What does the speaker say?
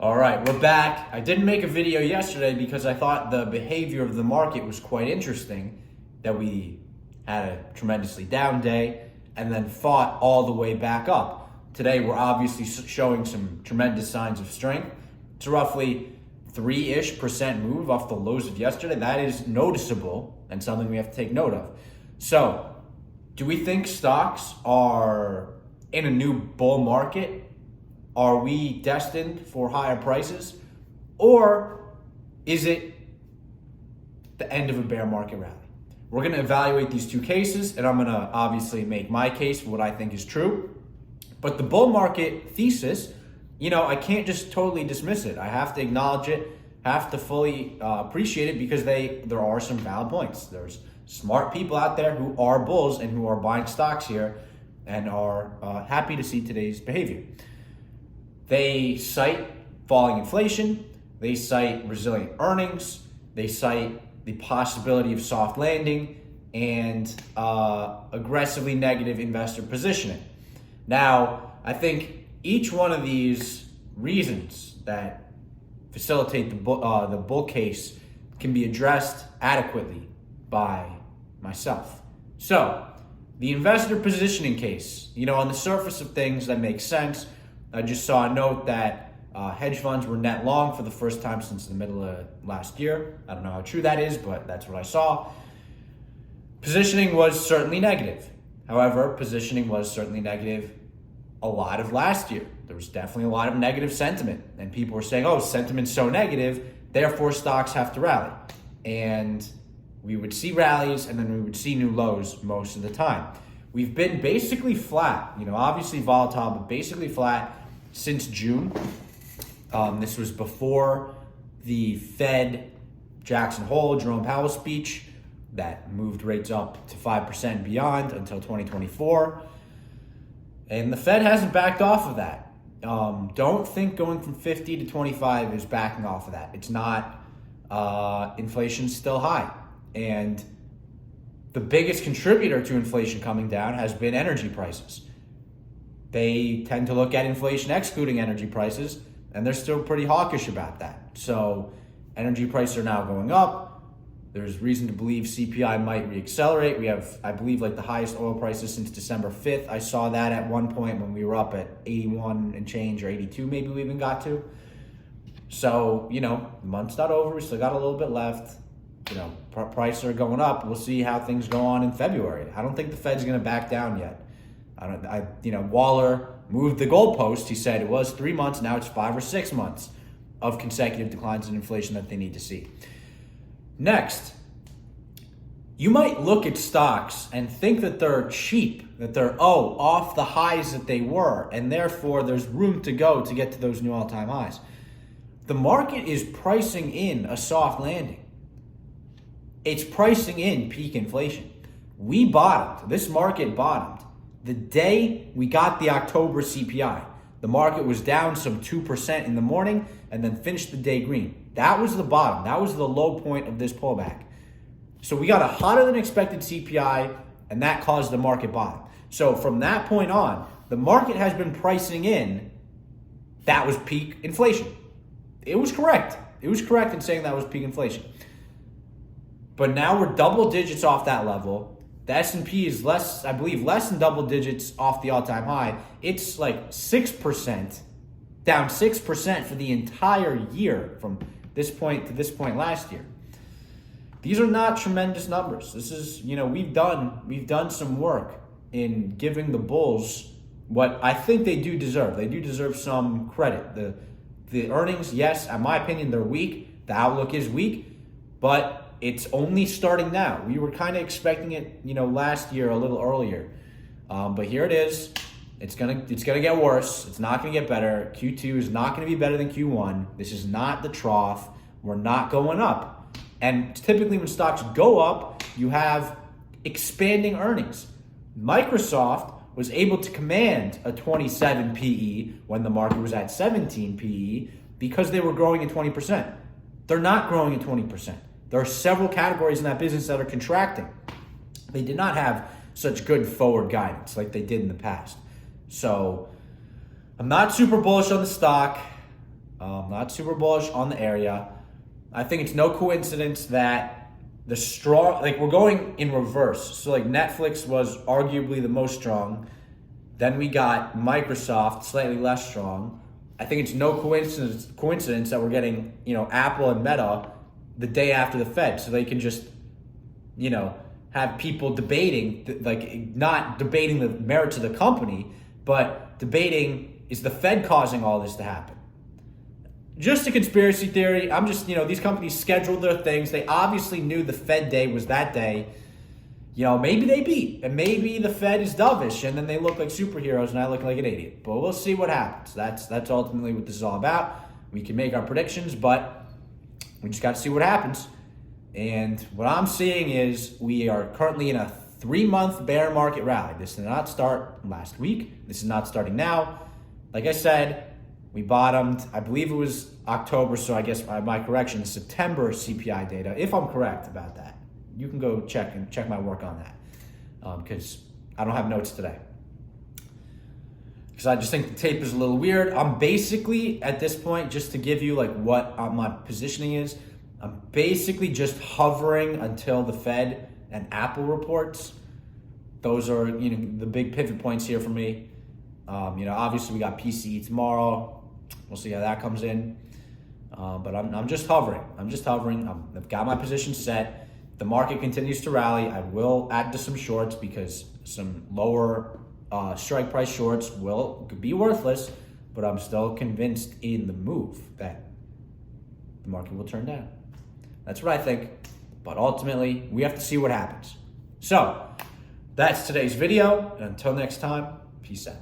All right, we're back. I didn't make a video yesterday because I thought the behavior of the market was quite interesting, that we had a tremendously down day and then fought all the way back up. Today, we're obviously showing some tremendous signs of strength. It's a roughly 3-ish% move off the lows of yesterday. That is noticeable and something we have to take note of. So, do we think stocks are in a new bull market? Are we destined for higher prices? Or is it the end of a bear market rally? We're going to evaluate these two cases, and I'm going to obviously make my case for what I think is true. But the bull market thesis, I can't just totally dismiss it. I have to acknowledge it, have to fully appreciate it, because there are some valid points. There's smart people out there who are bulls and who are buying stocks here and are happy to see today's behavior. They cite falling inflation, they cite resilient earnings, they cite the possibility of soft landing, and aggressively negative investor positioning. Now, I think each one of these reasons that facilitate the bull case can be addressed adequately by myself. So, the investor positioning case, on the surface of things, that makes sense. I just saw a note that hedge funds were net long for the first time since the middle of last year. I don't know how true that is, but that's what I saw. Positioning was certainly negative. However, positioning was certainly negative a lot of last year. There was definitely a lot of negative sentiment, and people were saying, sentiment's so negative, therefore stocks have to rally. And we would see rallies, and then we would see new lows most of the time. We've been basically flat, obviously volatile, but basically flat since June. This was before the Fed Jackson Hole, Jerome Powell speech that moved rates up to 5% and beyond until 2024. And the Fed hasn't backed off of that. Don't think going from 50 to 25 is backing off of that. It's not. Inflation's still high. And the biggest contributor to inflation coming down has been energy prices. They tend to look at inflation excluding energy prices, and they're still pretty hawkish about that. So energy prices are now going up. There's reason to believe CPI might reaccelerate. We have, I believe, the highest oil prices since December 5th. I saw that at one point when we were up at 81 and change, or 82 maybe we even got to. So, the month's not over. We still got a little bit left. Prices are going up. We'll see how things go on in February. I don't think the Fed's going to back down yet. Waller moved the goalpost. He said it was 3 months. Now it's 5 or 6 months of consecutive declines in inflation that they need to see. Next, you might look at stocks and think that they're cheap, that they're, off the highs that they were, and therefore there's room to go to get to those new all-time highs. The market is pricing in a soft landing. It's pricing in peak inflation. We bottomed. This market bottomed the day we got the October CPI. The market was down some 2% in the morning and then finished the day green. That was the bottom. That was the low point of this pullback. So we got a hotter than expected CPI, and that caused the market bottom. So from that point on, the market has been pricing in that was peak inflation. It was correct. It was correct in saying that was peak inflation. But now we're double digits off that level. The S&P is less than double digits off the all-time high. It's 6%, down 6% for the entire year from this point to this point last year. These are not tremendous numbers. This is, we've done some work in giving the bulls what I think they do deserve. They do deserve some credit. The earnings, yes, in my opinion, they're weak. The outlook is weak, but it's only starting now. We were kind of expecting it, last year a little earlier. But here it is. It's gonna get worse. It's not gonna get better. Q2 is not gonna be better than Q1. This is not the trough. We're not going up. And typically when stocks go up, you have expanding earnings. Microsoft was able to command a 27 PE when the market was at 17 PE because they were growing at 20%. They're not growing at 20%. There are several categories in that business that are contracting. They did not have such good forward guidance like they did in the past. So I'm not super bullish on the stock. Not super bullish on the area. I think it's no coincidence that the strong, like we're going in reverse. So like Netflix was arguably the most strong. Then we got Microsoft, slightly less strong. I think it's no coincidence that we're getting, Apple and Meta the day after the Fed, so they can just, have people debating, like not debating the merits of the company, but debating, is the Fed causing all this to happen? Just a conspiracy theory. I'm just, these companies scheduled their things. They obviously knew the Fed day was that day. Maybe they beat, and maybe the Fed is dovish, and then they look like superheroes, and I look like an idiot. But we'll see what happens. That's ultimately what this is all about. We can make our predictions, but we just got to see what happens. And what I'm seeing is we are currently in a 3-month bear market rally. This did not start last week. This is not starting now. Like I said, we bottomed, I believe it was October, so I guess my correction is September CPI data, if I'm correct about that. You can go check my work on that, because I don't have notes today. Because I just think the tape is a little weird. I'm basically, at this point, just to give you like what my positioning is, I'm basically just hovering until the Fed and Apple reports. Those are the big pivot points here for me. Obviously we got PCE tomorrow. We'll see how that comes in. But I'm just hovering. I've got my position set. The market continues to rally. I will add to some shorts because some lower strike price shorts could be worthless, but I'm still convinced in the move that the market will turn down. That's what I think, but ultimately we have to see what happens. So that's today's video, and until next time, peace out.